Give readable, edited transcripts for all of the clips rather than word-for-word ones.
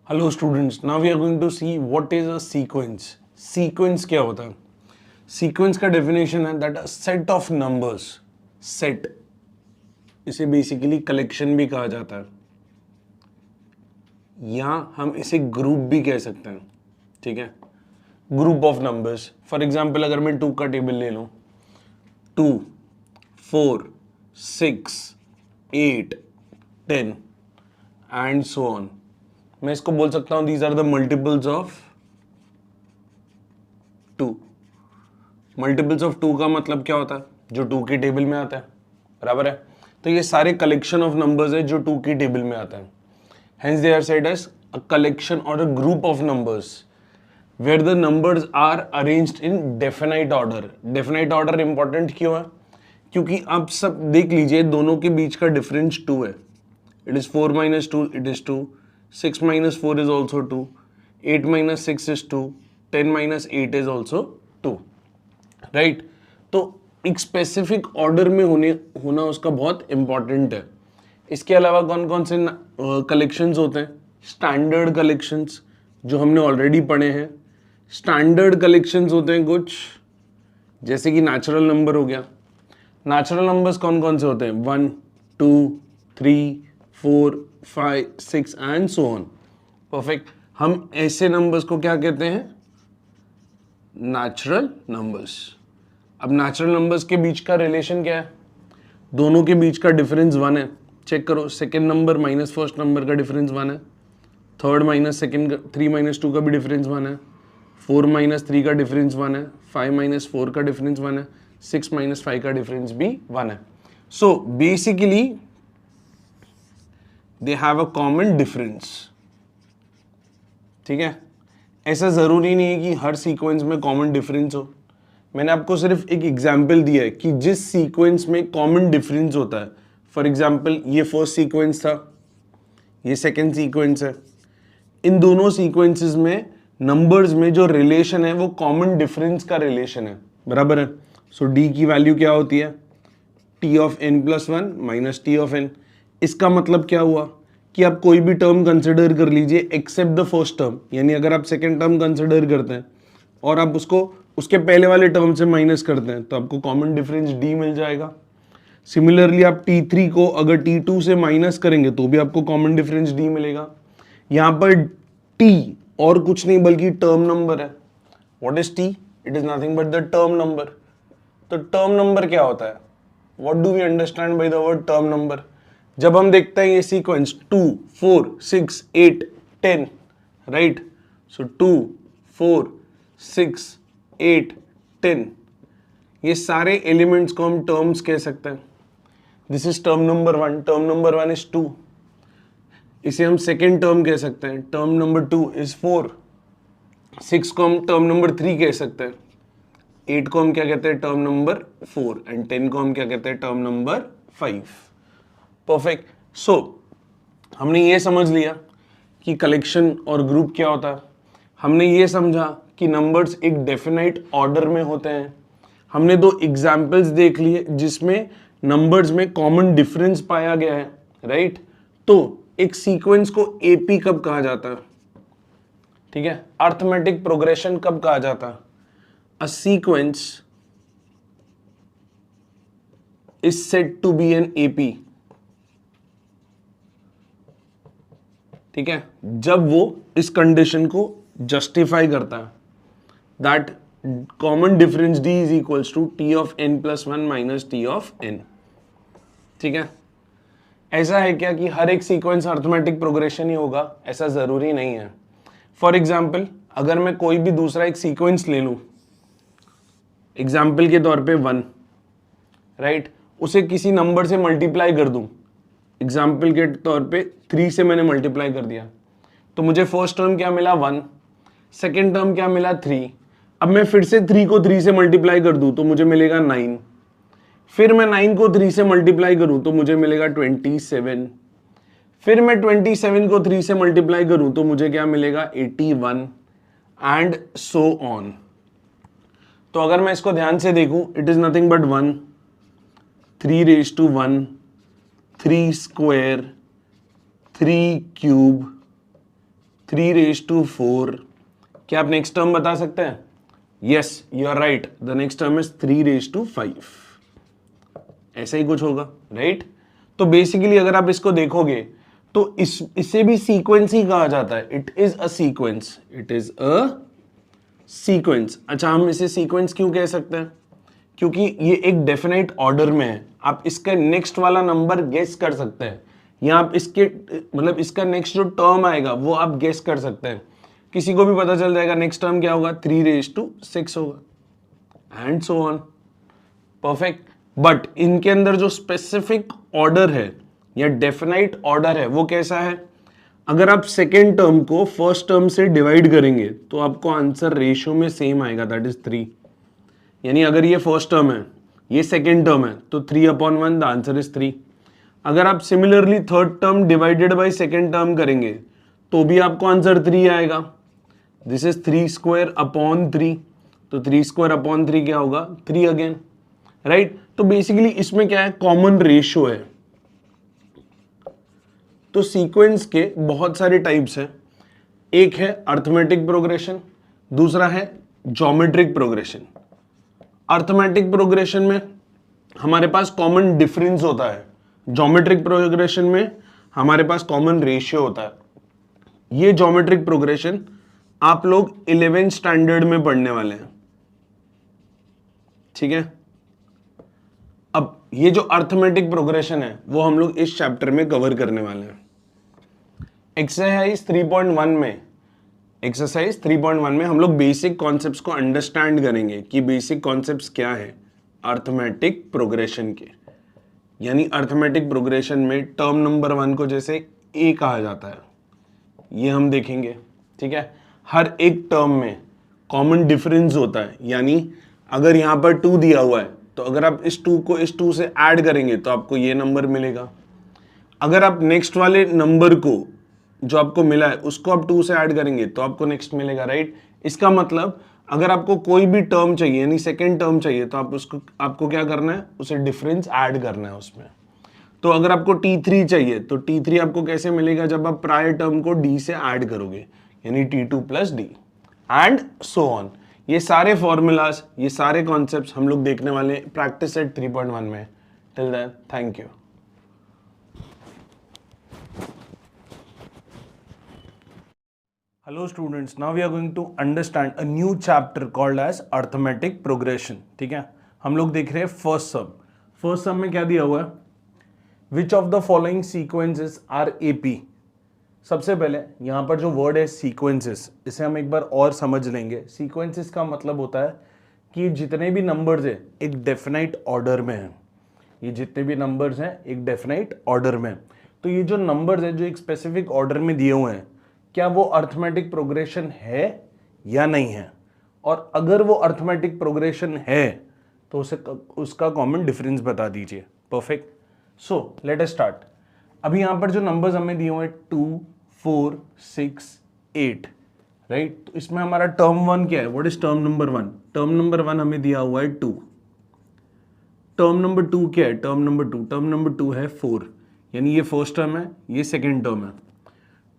Hello students, now we are going to see what is a sequence. Sequence क्या होता है? Sequence का definition है that a set of numbers, set, इसे basically collection भी कहा जाता है या हम इसे group भी कह सकते हैं, ठीक है? Group of numbers. For example अगर मैं 2 का टेबल ले लूँ 2, 4, 6, 8, 10 and so on. मैं इसको बोल सकता हूं these are the multiples of 2. Multiples of 2 का मतलब क्या होता है? जो 2 की टेबल में आता है, बराबर है? तो ये सारे कलेक्शन ऑफ नंबर्स है जो 2 की टेबल में आता है. Hence they are said as a collection or a group of numbers where the numbers are arranged in definite order. Definite order important क्यों है? क्योंकि आप सब देख लीजिए दोनों के बीच का डिफरेंस 2 है. It is 4 minus 2, it is 2. 6 minus 4 is also 2. 8 minus 6 is 2. 10 minus 8 is also 2. Right? तो एक स्पेसिफिक ऑर्डर में होना उसका बहुत इंपॉर्टेंट है. इसके अलावा कौन कौन से कलेक्शंस होते हैं? स्टैंडर्ड कलेक्शंस जो हमने ऑलरेडी पढ़े हैं. स्टैंडर्ड कलेक्शंस होते हैं कुछ जैसे कि नेचुरल नंबर हो गया. नेचुरल नंबर्स कौन कौन से होते हैं? 1, 2, 3, 4, 5, 6 एंड सो ऑन. परफेक्ट. हम ऐसे नंबर्स को क्या कहते हैं? Natural numbers. अब नेचुरल नंबर्स के बीच का रिलेशन क्या है? दोनों के बीच का डिफरेंस 1 है. चेक करो, second number minus first number का डिफरेंस 1 है. थर्ड माइनस सेकेंड 3 माइनस 2 का भी डिफरेंस 1 है. 4 माइनस 3 का डिफरेंस 1 है. 5 माइनस 4 का डिफरेंस 1 है. 6 माइनस 5 का डिफरेंस भी 1 है. So basically they have a common difference. ठीक है. ऐसा जरूरी नहीं है कि हर सीक्वेंस में कॉमन डिफरेंस हो. मैंने आपको सिर्फ एक एग्जांपल दिया है कि जिस सीक्वेंस में कॉमन डिफरेंस होता है. फॉर एग्जांपल ये फर्स्ट सीक्वेंस था, ये सेकंड सीक्वेंस है. इन दोनों सीक्वेंसेस में नंबर्स में जो रिलेशन है वो कॉमन डिफरेंस का रिलेशन है, बराबर है. सो डी की वैल्यू क्या होती है? T of N plus 1 minus T of N. इसका मतलब क्या हुआ कि आप कोई भी टर्म कंसिडर कर लीजिए एक्सेप्ट द फर्स्ट टर्म. यानी अगर आप सेकेंड टर्म कंसिडर करते हैं और आप उसको उसके पहले वाले टर्म से माइनस करते हैं तो आपको कॉमन डिफरेंस डी मिल जाएगा. सिमिलरली आप T3 को अगर T2 से माइनस करेंगे तो भी आपको कॉमन डिफरेंस डी मिलेगा. यहां पर T और कुछ नहीं बल्कि टर्म नंबर है. What is T? It is nothing but the term number. तो टर्म नंबर क्या होता है? What do we understand by the word term number? जब हम देखते हैं ये सीक्वेंस 2, 4, 6, 8, 10, राइट? सो 2, 4, 6, 8, 10, ये सारे एलिमेंट्स को हम टर्म्स कह सकते हैं. This is term number 1. Term number 1 is 2. इसे हम सेकेंड टर्म कह सकते हैं. Term number 2 is 4. 6 को हम टर्म नंबर 3 कह सकते हैं. 8 को हम क्या कहते हैं? Term number 4. एंड 10 को हम क्या कहते हैं? Term number 5. परफेक्ट. सो हमने ये समझ लिया कि कलेक्शन और ग्रुप क्या होता है. हमने ये समझा कि नंबर्स एक डेफिनाइट ऑर्डर में होते हैं. हमने 2 एग्जाम्पल्स देख लिए जिसमें नंबर्स में कॉमन डिफरेंस पाया गया है, राइट? तो एक सीक्वेंस को एपी कब कहा जाता है? ठीक है. अर्थमेटिक प्रोग्रेशन कब कहा जाता है? A sequence is said to be an AP. ठीक है. जब वो इस कंडीशन को जस्टिफाई करता है that common difference D is equals to T of N plus 1 minus T of N. ठीक है. ऐसा है क्या कि हर एक सीक्वेंस अर्थमेटिक प्रोग्रेशन ही होगा? ऐसा जरूरी नहीं है. फॉर एग्जाम्पल अगर मैं कोई भी दूसरा एक सीक्वेंस ले लूं, एग्जाम्पल के तौर पे 1, राइट? उसे किसी नंबर से मल्टीप्लाई कर दूं. एग्जाम्पल के तौर पे 3 से मैंने मल्टीप्लाई कर दिया तो मुझे फर्स्ट टर्म क्या मिला? 1. सेकेंड टर्म क्या मिला? 3. अब मैं फिर से 3 को 3 से मल्टीप्लाई कर दूं तो मुझे मिलेगा 9. फिर मैं 9 को 3 से मल्टीप्लाई करूं तो मुझे मिलेगा 27. फिर मैं 27 को 3 से मल्टीप्लाई करूं तो मुझे क्या मिलेगा? 81 एंड सो ऑन. तो अगर मैं इसको ध्यान से देखूं, it is nothing but 1, 3 raise to 1, 3 square, 3 cube, 3⁴। क्या आप नेक्स्ट टर्म बता सकते हैं? Yes, you are right, the next term is 3⁵। ऐसा ही कुछ होगा, राइट? तो बेसिकली अगर आप इसको देखोगे तो इसे भी सीक्वेंस ही कहा जाता है। It is a sequence, it is a sequence. अच्छा, हम इसे सीक्वेंस क्यों कह सकते हैं? क्योंकि ये एक डेफिनेट ऑर्डर में है। आप इसका नेक्स्ट वाला नंबर गेस कर सकते हैं, या आप इसके मतलब इसका नेक्स्ट जो टर्म आएगा वो आप गेस कर सकते हैं। किसी को भी पता चल जाएगा नेक्स्ट टर्म क्या होगा, 3⁶ होगा, and so on. Perfect. But इनके अंदर जो स्पेसिफिक ऑर्डर है या डेफिनाइट ऑर्डर है वो कैसा है? अगर आप सेकेंड टर्म को फर्स्ट टर्म से डिवाइड करेंगे तो आपको आंसर रेशियो में सेम आएगा, दैट इज 3। यानी अगर ये फर्स्ट टर्म है, ये सेकेंड टर्म है, तो 3/1 द आंसर इज 3। अगर आप similarly third term divided by second term करेंगे तो भी आपको आंसर 3 आएगा। दिस इज 3² तो 3² क्या होगा, 3 अगेन, राइट? तो बेसिकली इसमें क्या है, कॉमन रेशियो है। तो सीक्वेंस के बहुत सारे टाइप्स हैं। एक है अर्थमेटिक प्रोग्रेशन, दूसरा है ज्योमेट्रिक प्रोग्रेशन। अर्थमेटिक प्रोग्रेशन में हमारे पास कॉमन डिफरेंस होता है, ज्योमेट्रिक प्रोग्रेशन में हमारे पास कॉमन रेशियो होता है। ये ज्योमेट्रिक प्रोग्रेशन आप लोग 11th स्टैंडर्ड में पढ़ने वाले हैं, ठीक है? अब ये जो अर्थमेटिक प्रोग्रेशन है वो हम लोग इस चैप्टर में कवर करने वाले हैं। एक्सरसाइज 3.1 में हम लोग बेसिक कॉन्सेप्ट्स को अंडरस्टैंड करेंगे कि बेसिक कॉन्सेप्ट्स क्या है अर्थमेटिक प्रोग्रेशन के। यानी अर्थमेटिक प्रोग्रेशन में टर्म नंबर 1 को जैसे ए कहा जाता है, ये हम देखेंगे, ठीक है? हर एक टर्म में कॉमन डिफरेंस होता है। यानी अगर यहाँ पर 2 दिया हुआ है तो अगर आप इस 2 को इस 2 से ऐड करेंगे तो आपको ये नंबर मिलेगा। अगर आप नेक्स्ट वाले नंबर को जो आपको मिला है उसको आप 2 से ऐड करेंगे तो आपको नेक्स्ट मिलेगा, राइट? इसका मतलब अगर आपको कोई भी टर्म चाहिए यानी सेकेंड टर्म चाहिए तो आपको क्या करना है, उसे डिफरेंस ऐड करना है उसमें। तो अगर आपको T3 चाहिए तो T3 आपको कैसे मिलेगा, जब आप प्रायर टर्म को D से ऐड करोगे, यानी T2 + D and so on. ये सारे फॉर्मूलाज, ये सारे कॉन्सेप्ट्स हम लोग देखने वाले हैं प्रैक्टिस सेट 3.1 में। Till then, thank you. Hello students, now we are going to understand a new chapter called as arithmetic progression। ठीक है, हम लोग देख रहे हैं फर्स्ट सम में क्या दिया हुआ है, which of the following sequences are AP। सबसे पहले यहाँ पर जो वर्ड है सीक्वेंसेस, इसे हम एक बार और समझ लेंगे। सीक्वेंसेस का मतलब होता है कि जितने भी नंबर्स हैं एक डेफिनाइट ऑर्डर में हैं। ये जितने भी नंबर्स हैं एक डेफिनाइट ऑर्डर में। तो ये जो नंबर्स हैं जो एक स्पेसिफिक ऑर्डर में दिए हुए हैं, क्या वो अर्थमेटिक प्रोग्रेशन है या नहीं है? और अगर वो अर्थमेटिक प्रोग्रेशन है तो उसका कॉमन डिफरेंस बता दीजिए। Perfect. So let us start. अभी यहाँ पर जो नंबर्स हमें दिए हुए हैं 2, 4, 6, 8, राइट? तो इसमें हमारा टर्म 1 क्या है? What is term number 1? Term number 1 हमें दिया हुआ है 2। टर्म नंबर 2 क्या है? टर्म नंबर 2 है 4, यानी ये फर्स्ट टर्म है, ये सेकेंड टर्म है।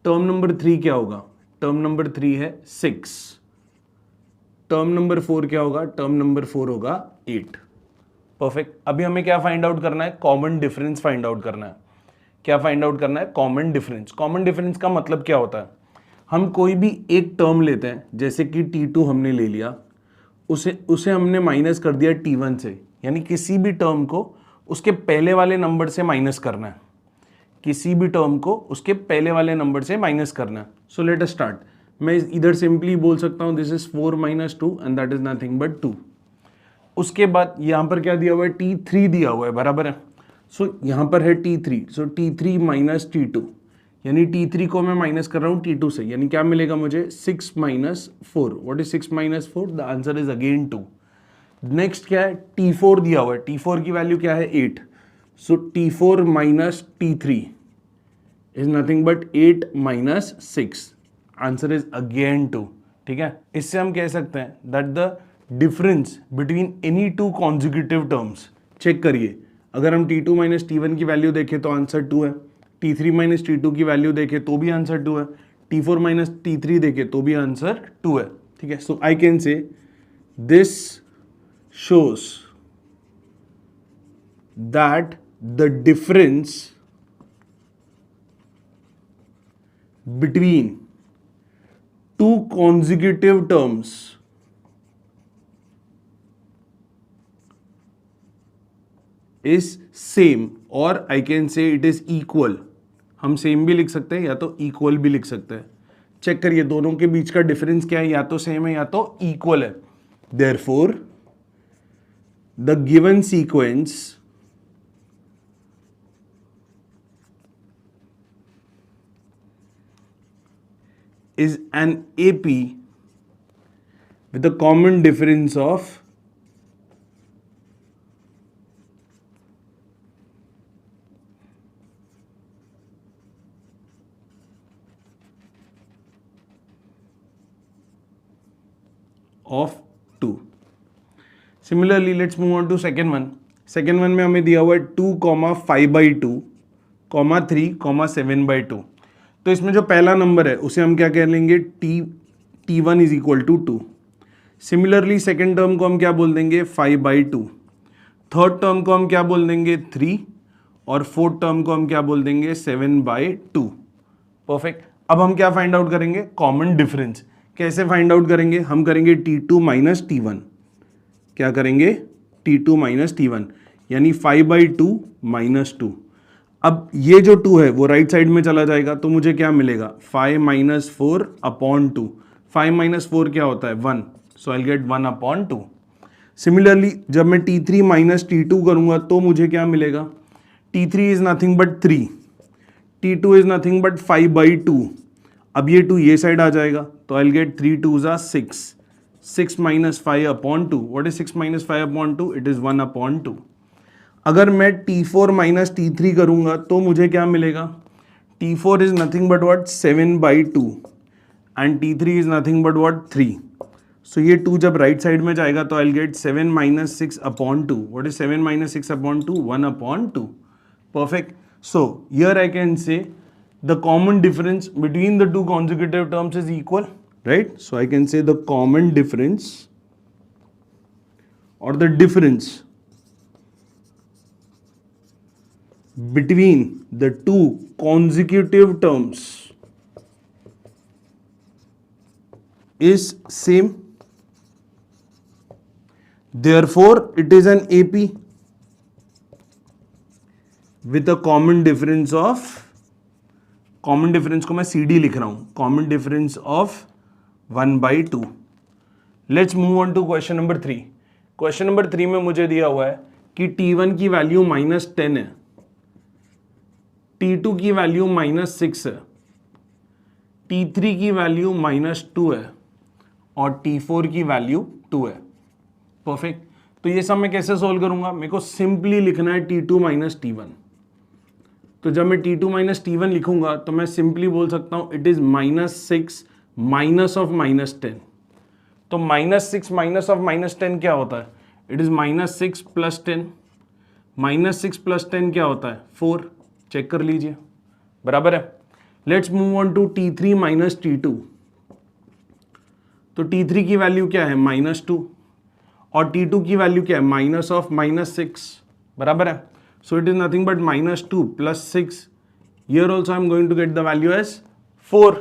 टर्म नंबर 3 क्या होगा? टर्म नंबर 3 है 6। टर्म नंबर 4 क्या होगा? टर्म नंबर 4 होगा 8। परफेक्ट। अभी हमें क्या फाइंड आउट करना है? कॉमन डिफरेंस फाइंड आउट करना है। क्या फाइंड आउट करना है? Common difference. कॉमन डिफरेंस का मतलब क्या होता है? हम कोई भी एक टर्म लेते हैं, जैसे कि T2 हमने ले लिया, उसे हमने माइनस कर दिया T1 से, यानी किसी भी टर्म को उसके पहले वाले नंबर से माइनस करना है। किसी भी टर्म को उसके पहले वाले नंबर से माइनस करना है। So let us start. मैं इधर सिंपली बोल सकता हूं this is 4 - 2 and that is nothing but 2। उसके बाद यहां पर क्या दिया हुआ है? T3 दिया हुआ है, बराबर है। सो यहां पर है T3, सो T3 - T2, यानी T3 को मैं माइनस कर रहा हूं T2 से, यानी क्या मिलेगा मुझे? 6 - 4। What is 6 - 4? The answer is again 2। Next क्या है? T4 दिया हुआ है। T4 की वैल्यू क्या है? 8। So T4 - T3 is nothing but 8 - 6. Answer is again 2। ठीक है, इससे हम कह सकते हैं that the difference between any two consecutive terms, check करिए, अगर हम T2 - T1 की वैल्यू देखें तो आंसर 2 है, T3 - T2 की वैल्यू देखें तो भी आंसर 2 है, T4 माइनस T3 देखे तो भी आंसर 2 है, ठीक है। So I can say this shows that the difference between two consecutive terms is same, or I can say it is equal। हम सेम भी लिख सकते हैं या तो इक्वल भी लिख सकते हैं। चेक करिए दोनों के बीच का डिफरेंस क्या है, या तो सेम है या तो इक्वल है। Therefore the given sequence is an AP with a common difference of of 2। Similarly, let's move on to second one। second one में हमें दिया हुआ है 2,5/2, 3, 7/2। तो इसमें जो पहला नंबर है उसे हम क्या कह लेंगे, T1 is equal to 2। Similarly second term को हम क्या बोल देंगे, 5/2। थर्ड टर्म को हम क्या बोल देंगे, 3। और फोर्थ टर्म को हम क्या बोल देंगे, 7/2। परफेक्ट। अब हम क्या फाइंड आउट करेंगे, कॉमन डिफरेंस। कैसे फाइंड आउट करेंगे, हम करेंगे T2 माइनस T1। क्या करेंगे, T2 माइनस T1, यानी 5/2 माइनस 2। अब ये जो 2 है वो राइट साइड में चला जाएगा, तो मुझे क्या मिलेगा, 5 माइनस 4 अपॉन 2। 5 माइनस 4 क्या होता है, 1। सो आई गेट 1 अपॉन 2। सिमिलरली जब मैं T3 माइनस T2 करूंगा तो मुझे क्या मिलेगा, T3 is nothing but 3, T2 is nothing but 5/2। अब ये 2 ये साइड आ जाएगा, तो I get 3 2s are 6। 6 minus 5 upon 2, what is 6 minus 5 upon 2, it is 1 upon 2। अगर मैं T4 माइनस T3 करूंगा तो मुझे क्या मिलेगा, T4 is nothing but what, 7/2 and T3 is nothing but what, 3। सो ये 2 जब राइट साइड में जाएगा तो I get 7 minus 6 upon 2। What is 7 minus 6 upon 2, 1 upon 2। Perfect. So here I can से the common difference between the two consecutive terms is equal, right? So I can say the common difference or the difference between the two consecutive terms is same, therefore it is an AP with a common difference of, common difference को मैं CD लिख रहा हूं, common difference of 1/2। Let's move on to question number 3। Question number 3 में मुझे दिया हुआ है कि T1 की वैल्यू -10 है, T2 की वैल्यू -6 है, T3 की वैल्यू -2 है और T4 की वैल्यू 2 है। परफेक्ट। तो ये सब मैं कैसे सोल्व करूंगा, मेरे को सिंपली लिखना है T2 माइनस T1। तो जब मैं T2 माइनस T1 लिखूंगा तो मैं सिंपली बोल सकता हूं इट इज -6 माइनस ऑफ -10। तो -6 माइनस ऑफ -10 क्या होता है, इट इज -6 प्लस 10। -6 प्लस 10 क्या होता है, 4। चेक कर लीजिए, बराबर है। Let's move on to T3 minus T2। तो T3 की वैल्यू क्या है, -2 और T2 की वैल्यू क्या है, माइनस ऑफ -6, बराबर है। So it is nothing but -2 plus 6. Here also I am going to get the value as 4.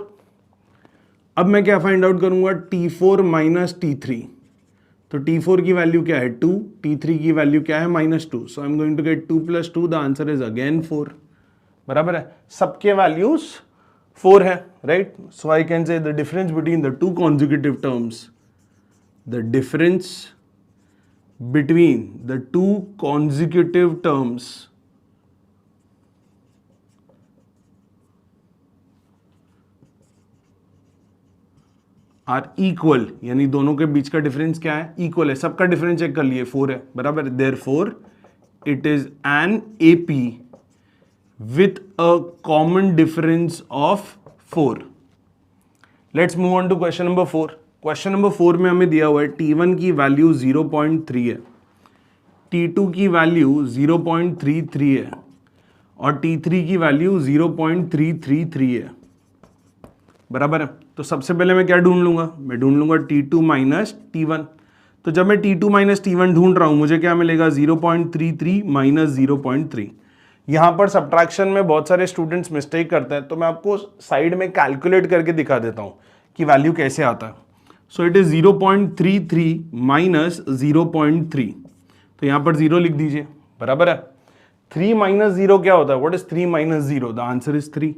अब मैं क्या फाइंड आउट करूंगा, T4 माइनस T3। तो T4 की वैल्यू क्या है, 2, T3 की वैल्यू क्या है, -2। So I am going to get 2 + 2, the answer is again 4। बराबर है, सबके वैल्यूज 4 है, right. So I can say the difference between the two consecutive terms, the difference between the two consecutive terms are equal, यानी दोनों के बीच का difference क्या है, इक्वल है। सबका डिफरेंस चेक कर लिए, 4 है, बराबर। Therefore it is an AP with a common difference of 4। Let's move on to question number 4। Question number 4 में हमें दिया हुआ है T1 की वैल्यू 0.3 है, T2 की वैल्यू 0.33 है और T3 की वैल्यू 0.333 है। बराबर है। तो सबसे पहले मैं क्या ढूंढ लूंगा, मैं ढूंढ लूंगा T2 माइनस T1। तो जब मैं T2 माइनस T1 ढूंढ रहा हूं मुझे क्या मिलेगा, 0.33 माइनस 0.3। यहां पर सब्ट्रैक्शन में बहुत सारे स्टूडेंट्स मिस्टेक करते हैं, तो मैं आपको साइड में कैलकुलेट करके दिखा देता हूं कि वैल्यू कैसे आता है। सो इट इज 0.33 माइनस 0.3, तो यहां पर 0 लिख दीजिए, बराबर है। 3 माइनस 0 क्या होता है, what is 3 minus 0, the answer is 3।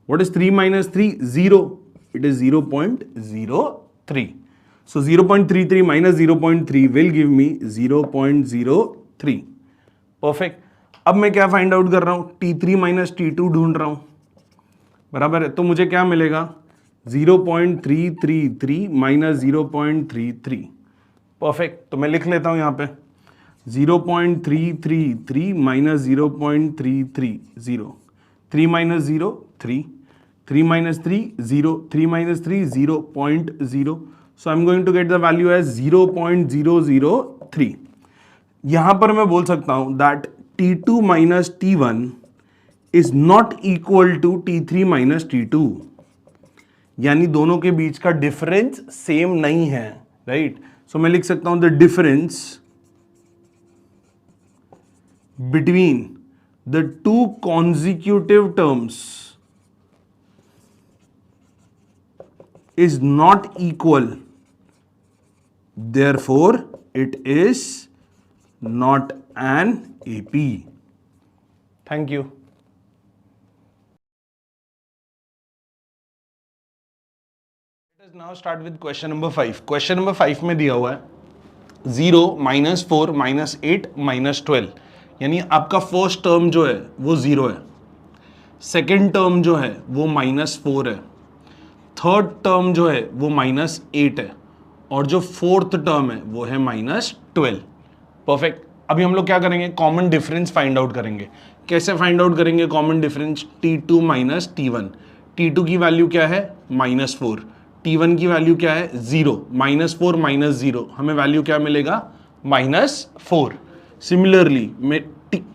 What is 3 minus 3, 0, it is 0.03। So 0.33 minus 0.3 will give me 0.03। Perfect. अब मैं क्या फाइंड आउट कर रहा हूं, T3 माइनस T2 ढूंढ रहा हूं, बराबर है। तो मुझे क्या मिलेगा, 0.333 माइनस 0.33। परफेक्ट। तो मैं लिख लेता हूं यहां पे 0.333 minus 0.33, 0, 3 minus 0 3, 3 minus 3 0, 3 minus 3 0.0, so I'm going to get the value as 0.003। यहां पर मैं बोल सकता हूं that T2 minus T1 is not equal to T3 minus T2, यानी दोनों के बीच का डिफरेंस सेम नहीं है, राइट। सो मैं लिख सकता हूं the difference between the two consecutive terms is not equal, therefore it is not an AP। Thank you। Let us now start with question number 5। Question number 5 में दिया हुआ है 0 माइनस 4 माइनस 8 माइनस 12, यानी आपका फर्स्ट टर्म जो है वो 0 है, सेकेंड टर्म जो है वो माइनस 4 है, थर्ड टर्म जो है वो माइनस 8 है, और जो फोर्थ टर्म है वो है माइनस 12। परफेक्ट। अभी हम लोग क्या करेंगे, कॉमन डिफरेंस फाइंड आउट करेंगे। कैसे फाइंड आउट करेंगे common difference, T2 minus T1। T2 की वैल्यू क्या है, माइनस 4, T1 की वैल्यू क्या है, 0, माइनस 4 माइनस 0, हमें वैल्यू क्या मिलेगा, माइनस 4। सिमिलरली मैं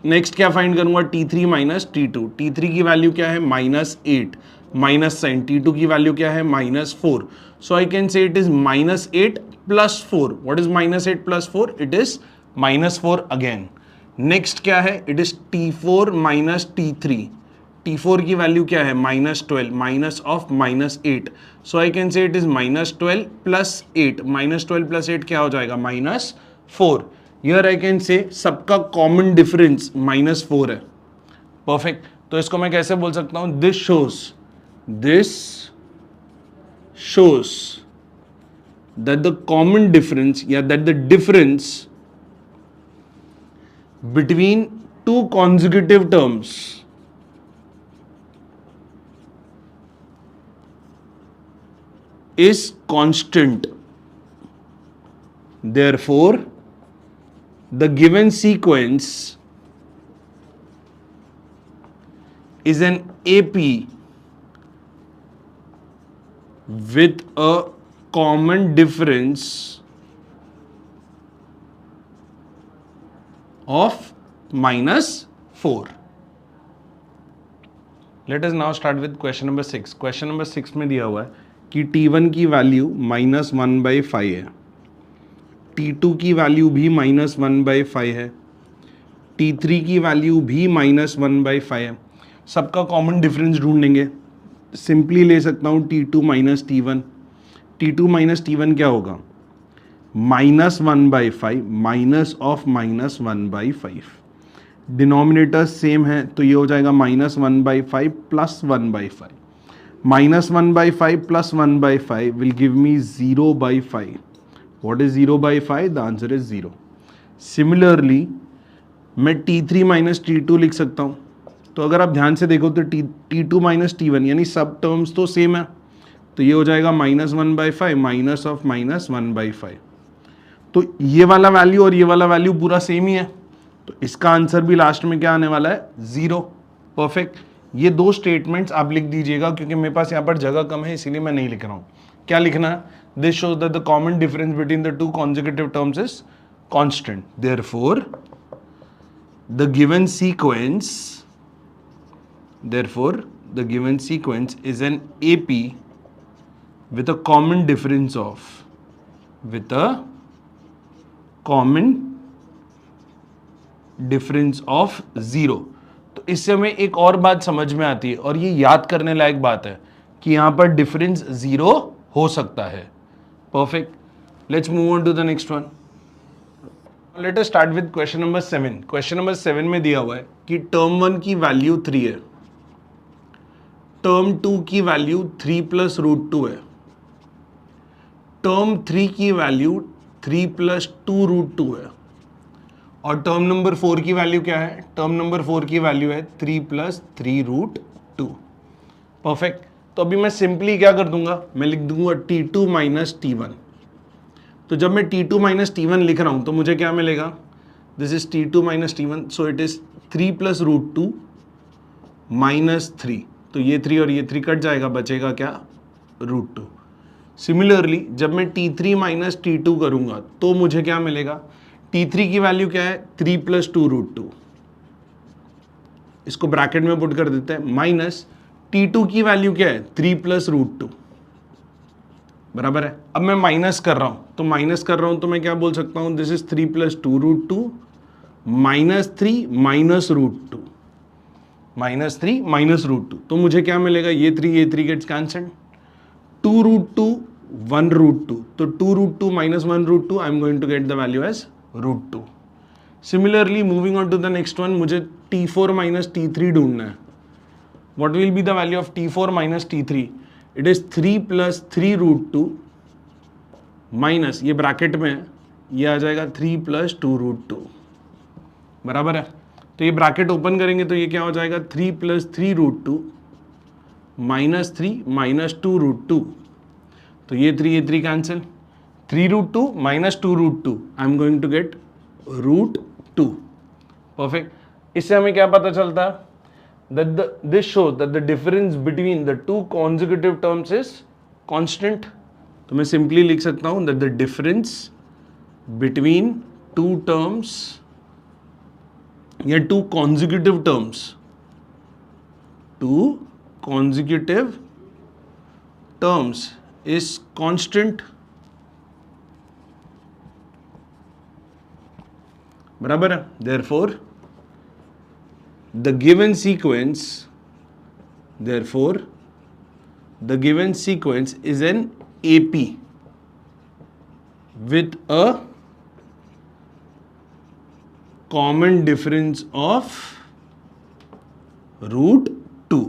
नेक्स्ट क्या फाइंड करूंगा, T3 माइनस T2। T3 की वैल्यू क्या है, माइनस 8, माइनस साइन, T2 की वैल्यू क्या है, माइनस 4। सो आई कैन से it is minus 8 plus 4। What is minus 8 plus 4, it is minus 4 again. Next क्या है, it is T4 minus T3। T4 की वैल्यू क्या है, minus 12, minus of minus 8। So I can से it is minus 12 plus 8, minus 12 plus 8 क्या हो जाएगा, minus 4। Here I can से सबका कॉमन डिफरेंस माइनस 4 है। परफेक्ट। तो इसको मैं कैसे बोल सकता हूं, this shows that the common difference, that the difference between two consecutive terms is constant, therefore the given sequence is an AP with a common difference of minus 4। Let us now start with question number 6। Question number 6 में दिया हुआ है कि T1 की value minus 1/5 है, T2 की value भी minus 1/5 है, T3 की वैल्यू भी माइनस 1/5 है। सबका कॉमन डिफरेंस ढूंढेंगे। सिंपली ले सकता हूँ T2 minus T1। T2 minus T1 क्या होगा, minus 1/5 minus of minus 1/5। Denominator same है तो ये हो जाएगा minus 1/5 plus 1/5। Minus 1/5 plus 1/5 will give me 0/5। What is 0/5, the answer is 0। Similarly मैं T3 माइनस T2 लिख सकता हूँ। तो अगर आप ध्यान से देखो तो T2 माइनस T1 यानी सब टर्म्स तो सेम है, तो ये हो जाएगा माइनस 1/5 माइनस ऑफ माइनस 1/5। तो ये वाला वैल्यू और ये वाला वैल्यू पूरा सेम ही है, तो इसका आंसर भी लास्ट में क्या आने वाला है, 0। परफेक्ट। ये दो स्टेटमेंट्स आप लिख दीजिएगा, क्योंकि मेरे पास यहाँ पर जगह कम है इसीलिए मैं नहीं लिख रहा हूँ। क्या लिखना है, this shows that the common difference between the two consecutive terms is constant, therefore the given sequence is an AP with a common difference of zero. तो इससे हमें एक और बात समझ में आती है और ये याद करने लायक बात है कि यहां पर डिफरेंस जीरो हो सकता है। Perfect. Let's move on to the next one. Let us start with question number 7। Question number 7 में दिया हुआ है कि टर्म 1 की वैल्यू 3 है, टर्म 2 की वैल्यू 3 प्लस रूट 2 है, टर्म 3 की वैल्यू 3 प्लस 2 रूट 2 है, और टर्म नंबर 4 की वैल्यू क्या है? टर्म नंबर 4 की वैल्यू है 3 प्लस 3 रूट 2। परफेक्ट। तो अभी मैं सिंपली क्या कर दूंगा, मैं लिख दूंगा T2 माइनस T1। तो जब मैं T2 माइनस T1 लिख रहा हूं तो मुझे क्या मिलेगा? This is T2 minus T1, so it is 3 plus root 2 minus 3। तो ये 3 और ये 3 कट जाएगा, बचेगा क्या? रूट 2। सिमिलरली जब मैं T3 माइनस T2 करूंगा तो मुझे क्या मिलेगा? T3 की वैल्यू क्या है? 3 प्लस 2 रूट 2। इसको ब्रैकेट में पुट कर देते हैं, माइनस T2 की वैल्यू क्या है? 3 प्लस रूट 2, बराबर है। अब मैं माइनस कर रहा हूं, तो माइनस कर रहा हूं तो मैं क्या बोल सकता हूं? This is 3 plus 2 root 2 minus 3 minus root 2, minus 3 minus root 2। तो मुझे क्या मिलेगा? ये 3 गेट्स कैंसल्ड। 2 रूट 2 1 रूट 2, तो 2 root 2 minus 1 root 2, I am going to get the value as root 2। Similarly moving on to the next one, मुझे T4 minus T3 ढूंढना है। What will be the value of T4 minus T3? It is 3 plus 3 root 2 minus, ये bracket में है, ये आ जाएगा 3 plus 2 root 2, बराबर है। तो ये ब्रैकेट ओपन करेंगे तो ये क्या हो जाएगा? 3 plus 3 root 2 minus 3 minus 2 root 2, तो ये 3 cancel, 3 root 2 minus 2 root 2, I am going to get root 2। Perfect. इससे हमें क्या पता चलता है? This shows that the difference between the two consecutive terms is constant। तो मैं सिंपली लिख सकता हूं that the difference between two terms या two consecutive terms is constant, बराबर है। Therefore the given sequence is an AP with a common difference of root 2।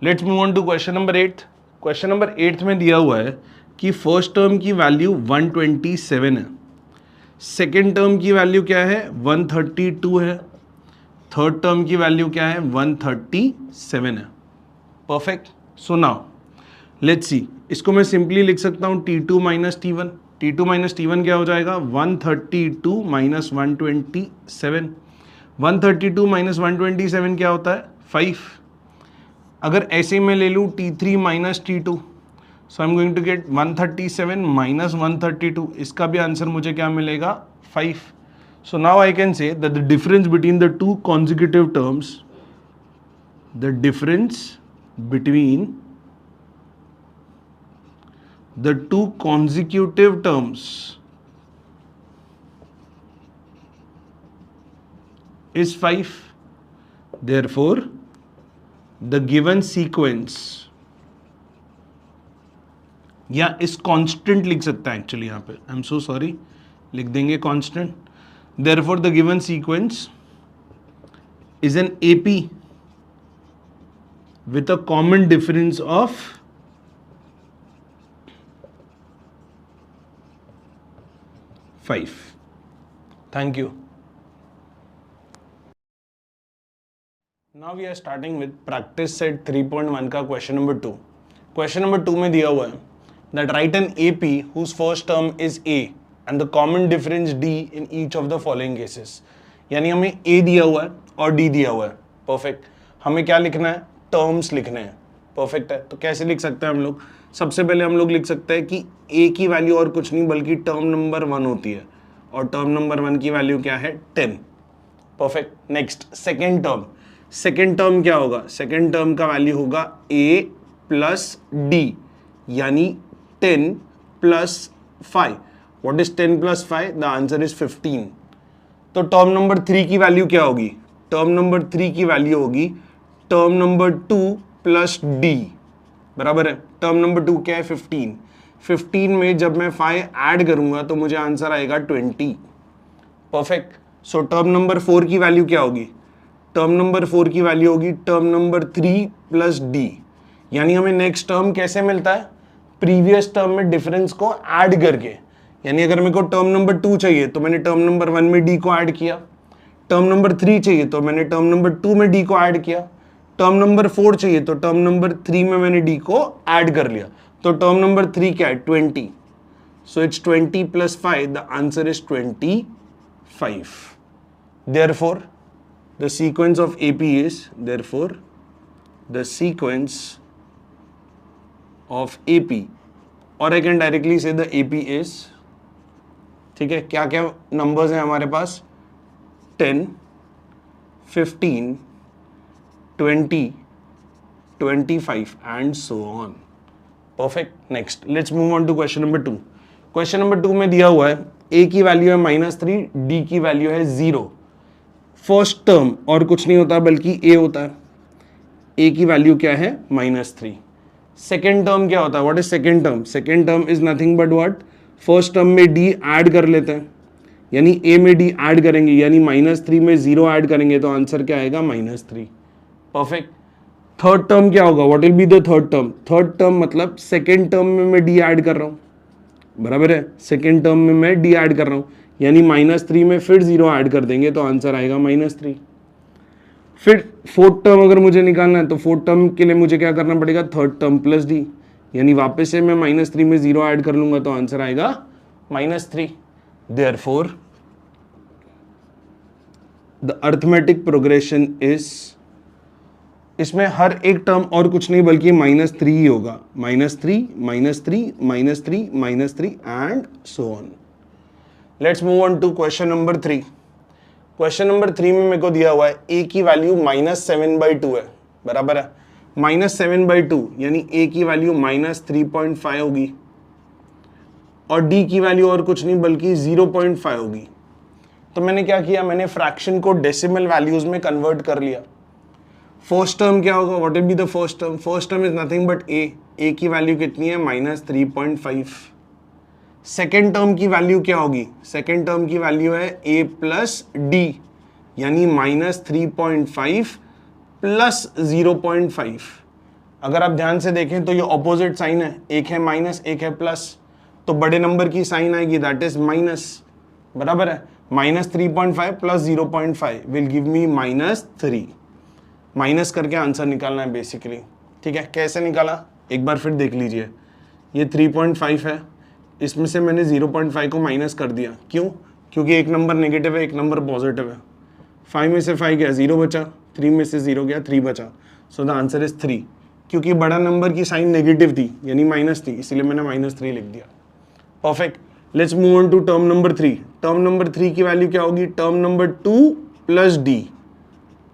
Let's move on to question number 8। Question number 8 में दिया हुआ है कि first term की value 127 है, सेकेंड टर्म की वैल्यू क्या है? 132 है, थर्ड टर्म की वैल्यू क्या है? 137 है। Perfect. So now let's see, इसको मैं सिंपली लिख सकता हूं T2 minus T1। T2 minus T1 क्या हो जाएगा? 132 माइनस 127। 132 माइनस 127 क्या होता है? 5। अगर ऐसे में ले लूँ T3 minus T2, so I am going to get 137 minus 132, इसका भी आंसर मुझे क्या मिलेगा? 5। So now I can say that the difference between the two consecutive terms, the difference between the two consecutive terms is 5। Therefore the given sequence, या इस constant लिख सकता है एक्चुअली, यहां पे आई एम सो सॉरी, लिख देंगे constant. Therefore the given sequence is an AP with a common difference of 5। Thank you. Now we are starting with practice set 3.1 का क्वेश्चन नंबर 2। क्वेश्चन नंबर 2 में दिया हुआ है that write an AP whose first term is A and the common difference D in each of the following cases। यानी हमें A दिया हुआ है और D दिया हुआ है। परफेक्ट। हमें क्या लिखना है? टर्म्स लिखने हैं। परफेक्ट है। तो कैसे लिख सकते हैं हम लोग? सबसे पहले हम लोग लिख सकते हैं कि A की वैल्यू और कुछ नहीं बल्कि टर्म नंबर 1 होती है, और टर्म नंबर 1 की वैल्यू क्या है? 10। परफेक्ट। नेक्स्ट सेकेंड टर्म क्या होगा? सेकेंड टर्म का वैल्यू होगा A प्लस डी, यानी 10 plus 5. What is 10 plus 5? The answer is 15. तो टर्म नंबर 3 की वैल्यू क्या होगी? टर्म नंबर 3 की वैल्यू होगी टर्म नंबर 2 प्लस डी, बराबर है. टर्म नंबर 2 क्या है? 15. 15 में जब मैं 5 ऐड करूंगा तो मुझे आंसर आएगा 20. परफेक्ट. सो टर्म नंबर 4 की वैल्यू क्या होगी? टर्म नंबर 4 की वैल्यू होगी टर्म नंबर 3 प्लस डी, यानी हमें नेक्स्ट टर्म कैसे मिलता है? प्रीवियस टर्म में डिफरेंस को ऐड करके. यानी अगर मेरे को टर्म नंबर 2 चाहिए तो मैंने टर्म नंबर 1 में डी को ऐड किया. टर्म नंबर 3 चाहिए तो मैंने टर्म नंबर 2 में डी को ऐड किया. टर्म नंबर 4 चाहिए तो टर्म नंबर 3 में मैंने डी को ऐड कर लिया. तो टर्म नंबर 3 क्या है? 20. So it's 20 plus 5. The answer is 25. Therefore, the sequence of AP is, therefore, the sequence of AP, or I can directly say the AP is, ठीक है, क्या क्या नंबर्स हैं हमारे पास? 10, 15, 20, 25 and so on. Perfect. Next, let's move on to question number 2. Question number 2 में दिया हुआ है A की वैल्यू है -3, D की वैल्यू है 0. फर्स्ट टर्म और कुछ नहीं होता बल्कि A होता है. A की वैल्यू क्या है? -3. सेकेंड टर्म क्या होता है? What is second term? Second term is nothing but what? First term में D ऐड कर लेते हैं, यानी A में D ऐड करेंगे, यानी -3 में 0 ऐड करेंगे तो आंसर क्या आएगा? -3. परफेक्ट. थर्ड टर्म क्या होगा? What will be the third term? Third term मतलब सेकेंड टर्म में मैं D ऐड कर रहा हूँ, बराबर है. सेकेंड टर्म में मैं D ऐड कर रहा हूँ, यानी -3 में फिर 0 ऐड कर देंगे तो आंसर आएगा -3. फिर फोर्थ टर्म अगर मुझे निकालना है तो फोर्थ टर्म के लिए मुझे क्या करना पड़ेगा? थर्ड टर्म प्लस डी, यानी वापस से मैं -3 में 0 ऐड कर लूंगा तो आंसर आएगा -3. Therefore the arithmetic progression is, इसमें हर एक टर्म और कुछ नहीं बल्कि -3 ही होगा. -3, -3, -3, -3 and so on. Let's move on to question number 3. Question number 3 में मेरे को दिया हुआ है A की वैल्यू -7/2 है, बराबर है. -7/2 यानी A की वैल्यू -3.5 होगी और D की वैल्यू और कुछ नहीं बल्कि 0.5 होगी. तो मैंने क्या किया? मैंने फ्रैक्शन को डेसिमल वैल्यूज में कन्वर्ट कर लिया. फर्स्ट टर्म क्या होगा? What will be the first term? First term is nothing but A की वैल्यू कितनी है? -3.5. सेकेंड टर्म की वैल्यू क्या होगी? सेकेंड टर्म की वैल्यू है A प्लस डी, यानी -3.5 प्लस 0.5. अगर आप ध्यान से देखें तो ये ऑपोजिट साइन है, एक है माइनस एक है प्लस, तो बड़े नंबर की साइन आएगी दैट इज माइनस, बराबर है. -3.5 plus 0.5 will give me -3. Minus करके आंसर निकालना है बेसिकली. ठीक है, कैसे निकाला एक बार फिर देख लीजिए. ये 3.5 है, इसमें से मैंने 0.5 को माइनस कर दिया. क्यों? क्योंकि एक नंबर नेगेटिव है एक नंबर पॉजिटिव है. 5 में से 5 गया 0 बचा, 3 में से 0 गया 3 बचा. So the answer is 3. क्योंकि बड़ा नंबर की साइन नेगेटिव थी यानी माइनस थी, इसलिए मैंने -3 लिख दिया. Perfect. Let's move on to term number 3. Term number 3 की वैल्यू क्या होगी? टर्म नंबर 2 प्लस डी,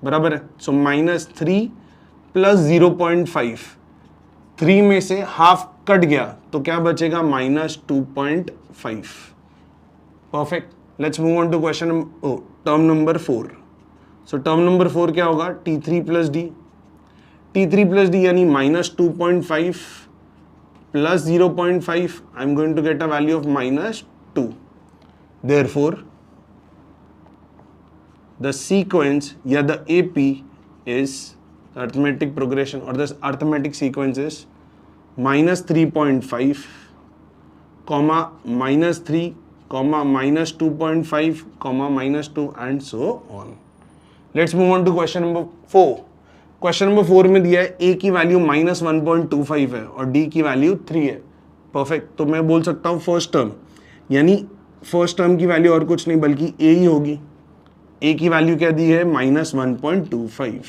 बराबर है. सो -3 प्लस 0.5. 3 में से हाफ कट गया तो क्या बचेगा? -2.5. Perfect. Let's move on to question term number 4. So term number 4 क्या होगा? T3 plus D. T3 plus D यानी -2.5 plus 0.5. I am going to get a value of -2. Therefore the सीक्वेंस या the AP is arithmetic progression or the arithmetic sequence is -3.5, -3, -2.5, -2 and so on. Let's move on to question number 4. Question number 4 में दिया है A की value -1.25 है और D की value 3 है. परफेक्ट. तो मैं बोल सकता हूँ फर्स्ट टर्म, यानी फर्स्ट टर्म की वैल्यू और कुछ नहीं बल्कि A ही होगी. A की वैल्यू क्या दी है? -1.25,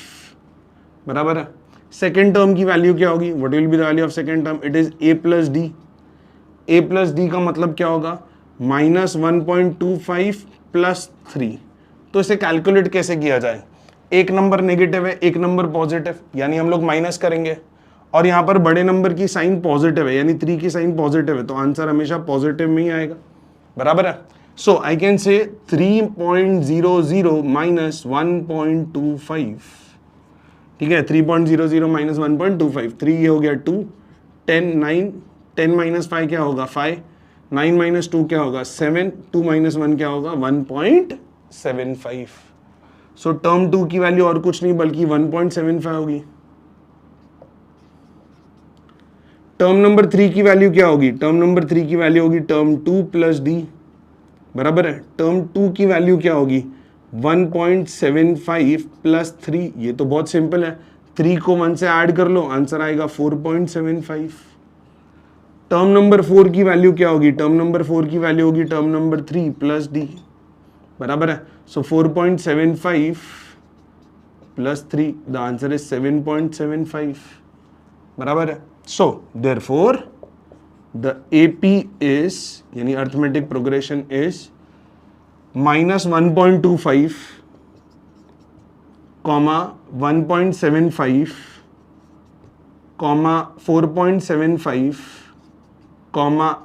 बराबर है. सेकेंड टर्म की वैल्यू क्या होगी? What will be the value of second term? It is A plus D. A plus D का मतलब क्या होगा? -1.25 प्लस 3. तो इसे कैलकुलेट कैसे किया जाए? एक नंबर नेगेटिव है एक नंबर पॉजिटिव, यानी हम लोग माइनस करेंगे और यहाँ पर बड़े नंबर की साइन पॉजिटिव है, यानी 3 की साइन पॉजिटिव है, तो आंसर हमेशा पॉजिटिव में ही आएगा, बराबर है। सो आई कैन से 3.00 माइनस 1.25, ठीक है, 3.00 माइनस 1.25, 3 ये हो गया 2, 10 9, 10 माइनस 5 क्या होगा 5, 9 माइनस 2 क्या होगा 7, 2 माइनस 1 क्या होगा 1.75। सो टर्म 2 की वैल्यू और कुछ नहीं बल्कि 1.75 होगी। टर्म नंबर 3 की वैल्यू क्या होगी, टर्म नंबर 3 की वैल्यू होगी टर्म 2 प्लस डी, बराबर है। टर्म 2 की वैल्यू क्या होगी 1.75 प्लस 3, ये तो बहुत सिंपल है, 3 को 1 से ऐड कर लो, आंसर आएगा 4.75। टर्म नंबर 4 की वैल्यू क्या होगी, टर्म नंबर 4 की वैल्यू होगी टर्म नंबर 3 प्लस डी, बराबर है। So 4.75 plus 3, the answer is 7.75, बराबर है। So therefore the AP is, यानी arithmetic progression is -1.25, 1.75, 4.75,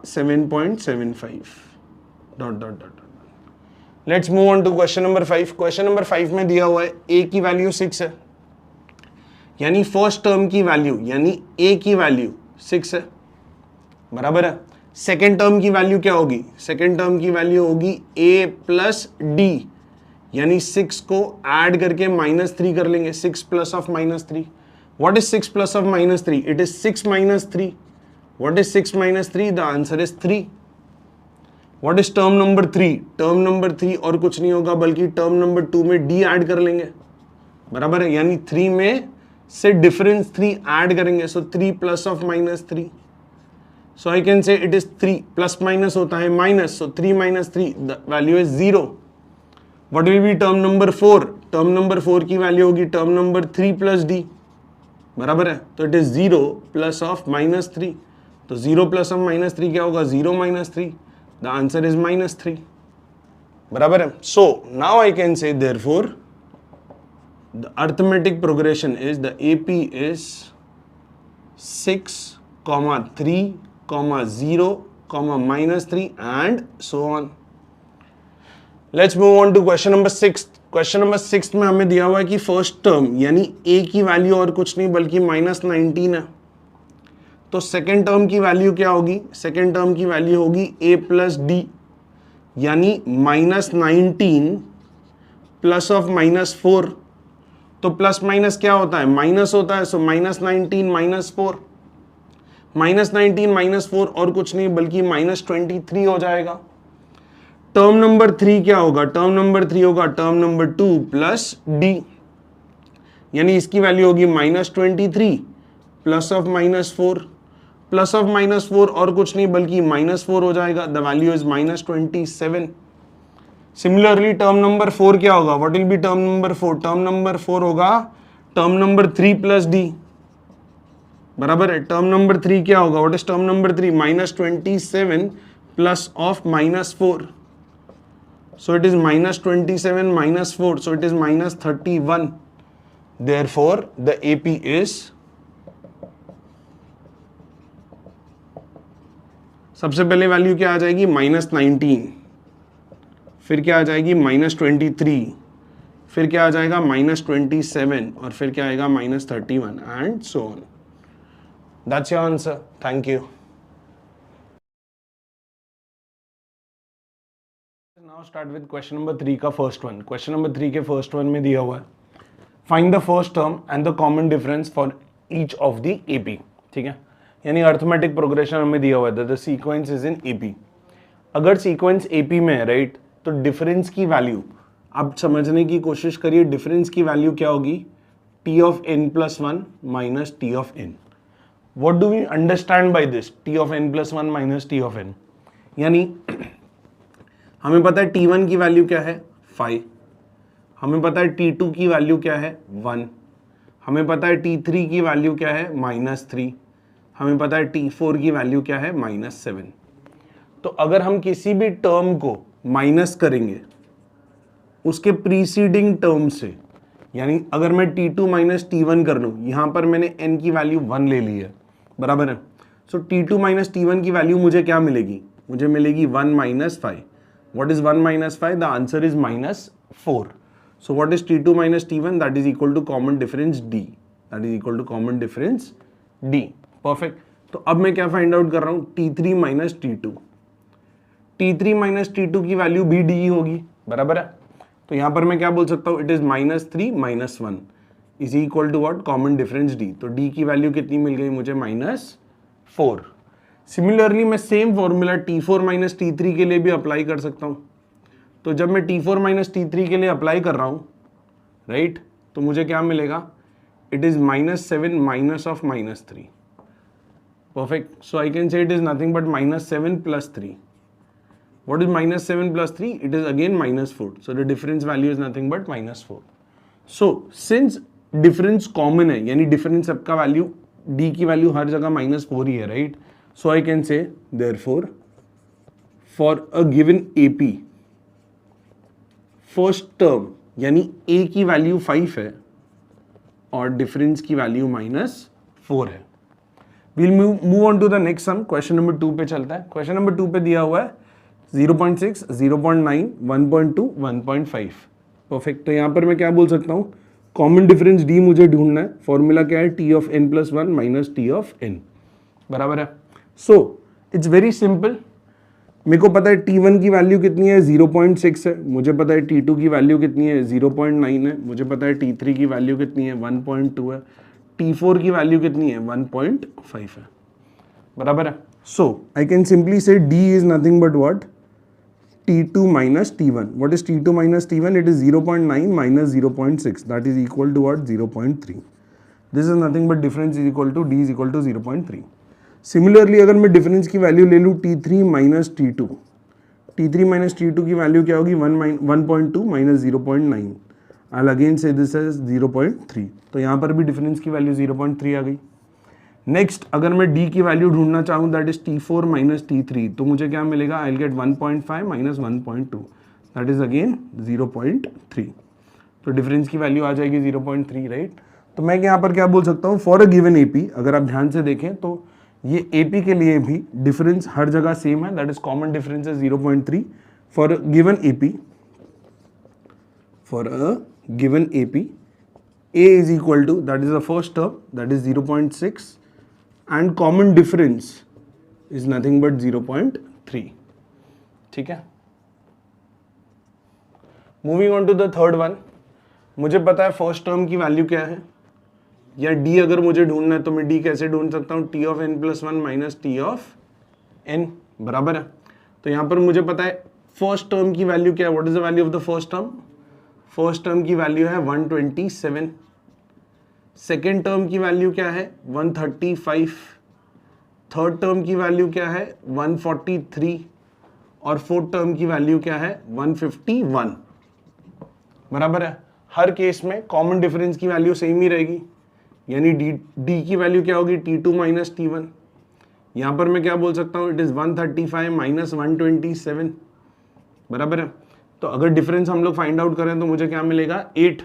7.75 dot dot dot. Let's move on to question number 5। Question number 5 में दिया हुआ है A की वैल्यू 6 है, यानी फर्स्ट टर्म की वैल्यू, यानी A की वैल्यू 6 है, बराबर है। सेकेंड टर्म की वैल्यू क्या होगी, सेकेंड टर्म की वैल्यू होगी A प्लस D, यानी 6 को ऐड करके -3 कर लेंगे, 6 plus of -3। What is 6 plus of -3, it is 6 minus 3। What is 6 minus 3, the answer is 3। What is term number 3, term number 3 और कुछ नहीं होगा बल्कि टर्म नंबर 2 में D ऐड कर लेंगे, बराबर है, यानी 3 में से डिफरेंस 3 ऐड करेंगे, सो 3 plus of -3। So I can say it is 3, plus minus होता है minus, so 3 minus 3, the value is 0. What will be term number 4? Term number 4 की वैल्यू होगी टर्म नंबर 3 प्लस डी, बराबर है, तो इट इज 0 प्लस ऑफ -3, तो 0 plus of -3 क्या होगा 0 minus 3, द आंसर इज -3, बराबर है। सो नाउ आई कैन से therefore the arithmetic progression is the AP is 6, 3, 0, -3 and so on. Let's move on to question number 6. Question number 6 में हमें दिया हुआ है कि फर्स्ट टर्म यानी A की वैल्यू और कुछ नहीं बल्कि -19 है, तो सेकेंड टर्म की वैल्यू क्या होगी, सेकेंड टर्म की वैल्यू होगी A प्लस D, यानी -19 प्लस ऑफ -4, तो प्लस माइनस क्या होता है माइनस होता है, सो -19 -4, -19 -4 और कुछ नहीं बल्कि -23 हो जाएगा। टर्म नंबर 3 क्या होगा, टर्म नंबर 3 होगा टर्म नंबर 2 प्लस D, यानी इसकी वैल्यू होगी -23 प्लस ऑफ -4, प्लस ऑफ -4 और कुछ नहीं बल्कि -4 हो जाएगा, the value is -27। Similarly term number 4 क्या होगा, what will B term number 4, term number 4 होगा टर्म नंबर 3 प्लस D, बराबर है। टर्म नंबर 3 क्या होगा, what is term number 3, -27 plus of -4, so it is -27 -4, so it is -31। Therefore the AP is, सबसे पहले value क्या आ जाएगी -19, फिर क्या आ जाएगी -23, फिर क्या आ जाएगा -27 और फिर क्या आएगा -31 and so on. That's your answer. Thank you. Now start with question number 3 का first one. Question number 3 के first one में दिया हुआ है Find the first term and the common difference for each of the AP. ठीक है, यानी arithmetic progression हमें दिया हुआ है, the sequence is in AP. अगर सीक्वेंस AP में है राइट, तो डिफरेंस की वैल्यू आप समझने की कोशिश करिए, डिफरेंस की वैल्यू क्या होगी T of n plus 1 minus T of n. What do we understand by this? T of n plus 1 minus T of n. यानी हमें पता है T1 की वैल्यू क्या है 5, हमें पता है T2 की वैल्यू क्या है 1, हमें पता है T3 की वैल्यू क्या है -3, हमें पता है T4 की वैल्यू क्या है -7। तो अगर हम किसी भी टर्म को माइनस करेंगे उसके प्रीसीडिंग टर्म से, यानी अगर मैं T2 माइनस T1 कर लूँ, यहाँ पर मैंने n की वैल्यू 1 ले ली है, बराबर है। सो T2 माइनस T1 की वैल्यू मुझे क्या मिलेगी, मुझे मिलेगी 1 minus 5। What is 1 minus 5? The answer is -4। So what is T2 minus T1? That is equal to common difference D, that is equal to common difference D। Perfect. तो अब मैं क्या फाइंड आउट कर रहा हूँ, T3 minus T2। T3 minus T2 की value भी D होगी, बराबर है। तो यहां पर मैं क्या बोल सकता हूं, it is -3 minus 1 is equal to what, common difference D। तो D की वैल्यू कितनी मिल गई मुझे, -4। सिमिलरली मैं same formula T4 minus T3 के लिए भी अप्लाई कर सकता हूं। तो जब मैं T4 माइनस T3 के लिए अप्लाई कर रहा हूं, राइट, तो मुझे क्या मिलेगा, it is -7 minus of -3। Perfect. So I can से it is nothing but -7 plus 3। What is -7 plus 3? It is again -4. So the difference value is nothing but -4. So since difference common है, यानी difference सबका value D की value हर जगह -4 ही है, right? So I can say therefore for a given AP first term यानी A की value 5 है और difference की value -4 है। We'll move on to the next sum. Question number 2 पे चलता है। Question number 2 पे दिया हुआ है 0.6, 0.9, 1.2, 1.5। परफेक्ट। तो यहाँ पर मैं क्या बोल सकता हूँ, कॉमन डिफरेंस D मुझे ढूंढना है। फॉर्मूला क्या है, T of n plus 1 minus T of n, बराबर है। So it's very simple. मेरे को पता है T1 की वैल्यू कितनी है, 0.6 है। मुझे पता है T2 की वैल्यू कितनी है, 0.9 है। मुझे पता है T3 की वैल्यू कितनी है, 1.2 है। T4 की वैल्यू कितनी है, 1.5 है, बराबर है। सो आई कैन सिंपली से D is nothing but what, T2 minus T1. What is T2 minus T1? It is 0.9 minus 0.6. That is equal to what? 0.3. This is nothing but difference is equal to D is equal to 0.3. Similarly, अगर मैं difference की value ले लूँ T3 minus T2. T3 minus T2 की value क्या होगी, 1.2 minus 0.9. I'll again say this as 0.3. तो यहाँ पर भी difference की value 0.3 आ गई। नेक्स्ट अगर मैं D की वैल्यू ढूंढना चाहूँ, that is T4 minus T3, तो मुझे क्या मिलेगा, I will get 1.5 minus 1.2, that is again 0.3। तो डिफरेंस की वैल्यू आ जाएगी 0.3, राइट। तो मैं यहाँ पर क्या बोल सकता हूँ, फॉर अ गिवन AP, अगर आप ध्यान से देखें तो ये AP के लिए भी डिफरेंस हर जगह सेम है, दैट इज कॉमन डिफरेंस है 0.3 for given AP। For a given AP, A is equal to, that is the first term, that is 0.6 and common difference is nothing but 0.3. ठीक है। Moving on to the third one, मुझे पता है first term की value क्या है, या D अगर मुझे ढूंढना है तो मैं D कैसे ढूंढ सकता हूँ, T of n plus 1 minus T of n, बराबर है। तो यहाँ पर मुझे पता है फर्स्ट टर्म की वैल्यू क्या है, what is the value of the first term, first term की वैल्यू है 127। सेकेंड टर्म की वैल्यू क्या है, 135। थर्ड टर्म की वैल्यू क्या है, 143। और फोर्थ टर्म की वैल्यू क्या है, 151, बराबर है। हर केस में कॉमन डिफरेंस की वैल्यू सेम ही रहेगी, यानी D की वैल्यू क्या होगी, T2 माइनस T1। यहाँ पर मैं क्या बोल सकता हूँ, इट इज 135 माइनस 127, बराबर है। तो अगर डिफरेंस हम लोग फाइंड आउट करें तो मुझे क्या मिलेगा, 8।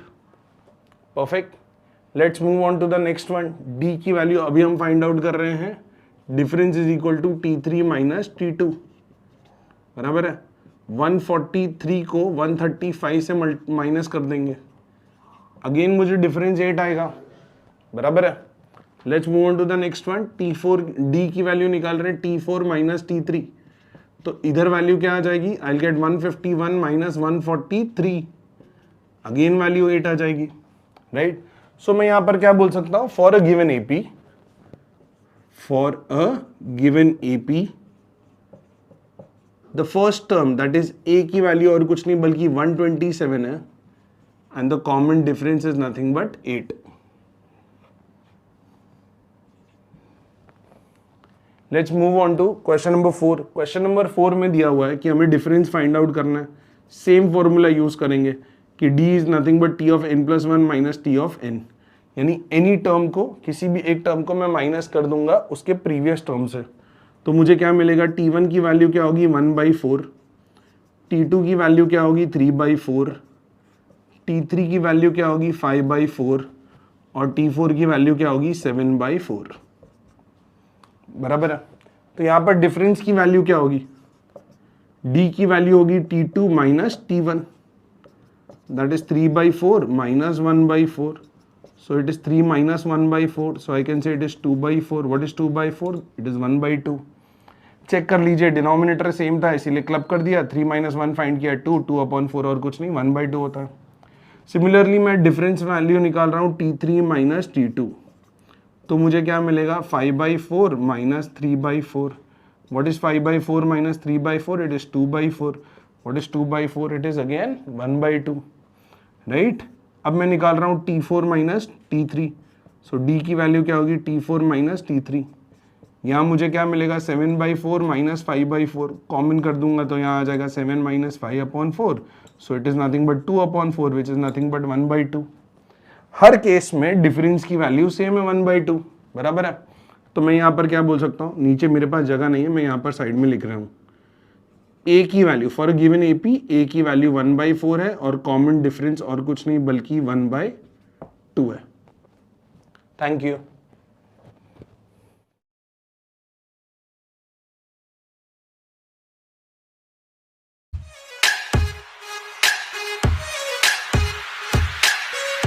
Perfect. Let's move on to the next one. D की वैल्यू अभी हम फाइंड आउट कर रहे हैं, difference is equal to T3 minus T2, बराबर है। 143 को 135 से माइनस कर देंगे, अगेन मुझे डिफरेंस 8 आएगा, बराबर है। Let's move on to the next one. T4, D की वैल्यू निकाल रहे हैं, T4 माइनस T3, तो इधर वैल्यू क्या आ जाएगी, I will get 151 minus 143, again value 8 आ जाएगी, राइट। सो मैं यहां पर क्या बोल सकता हूं, for a given AP, for a given AP the first term that is A की वैल्यू और कुछ नहीं बल्कि 127 है, and the common difference is nothing but 8। Let's move on to question number 4। Question number 4 में दिया हुआ है कि हमें डिफरेंस फाइंड आउट करना है। सेम फॉर्मूला यूज करेंगे कि D is nothing but T of n plus 1 minus T of n, यानी एनी टर्म को, किसी भी एक टर्म को मैं माइनस कर दूंगा उसके प्रीवियस टर्म से। तो मुझे क्या मिलेगा, T1 की वैल्यू क्या होगी, 1/4, T2 की वैल्यू क्या होगी, 3/4, T3 की वैल्यू क्या होगी 5/4 और T4 की वैल्यू क्या होगी 7/4, बराबर है। तो यहाँ पर डिफरेंस की वैल्यू क्या होगी, D की वैल्यू होगी T2 minus T1, that is 3/4 minus 1/4. So it is 3 minus 1/4. So I can say it is 2/4. What is 2/4? It is 1/2. Check कर लीजिए, डिनोमिनेटर सेम था इसीलिए क्लब कर दिया, 3 माइनस 1 फाइंड किया 2/4 और कुछ नहीं 1/2 होता है। सिमिलरली मैं डिफरेंस वैल्यू निकाल रहा हूँ T3 माइनस T2, तो मुझे क्या मिलेगा 5/4 minus 3/4। What is 5/4 minus 3/4? It is 2/4. What is 2/4? It is again 1/2, right. अब मैं निकाल रहा हूँ T4 माइनस T3, सो D की वैल्यू क्या होगी T4 माइनस T3। यहाँ मुझे क्या मिलेगा 7/4 माइनस 5/4, कॉमन कर दूंगा तो यहाँ आ जाएगा 7 minus 5/4, so it is nothing but 2/4 which is nothing but 1/2। Her case में डिफरेंस की वैल्यू सेम है 1/2, बराबर है। तो मैं यहाँ पर क्या बोल सकता हूँ, नीचे मेरे पास जगह नहीं है, मैं यहाँ पर साइड में लिख रहा हूँ ए की वैल्यू फॉर गिवन एपी, ए की वैल्यू 1/4 है और कॉमन डिफरेंस और कुछ नहीं बल्कि 1/2 है। Thank you.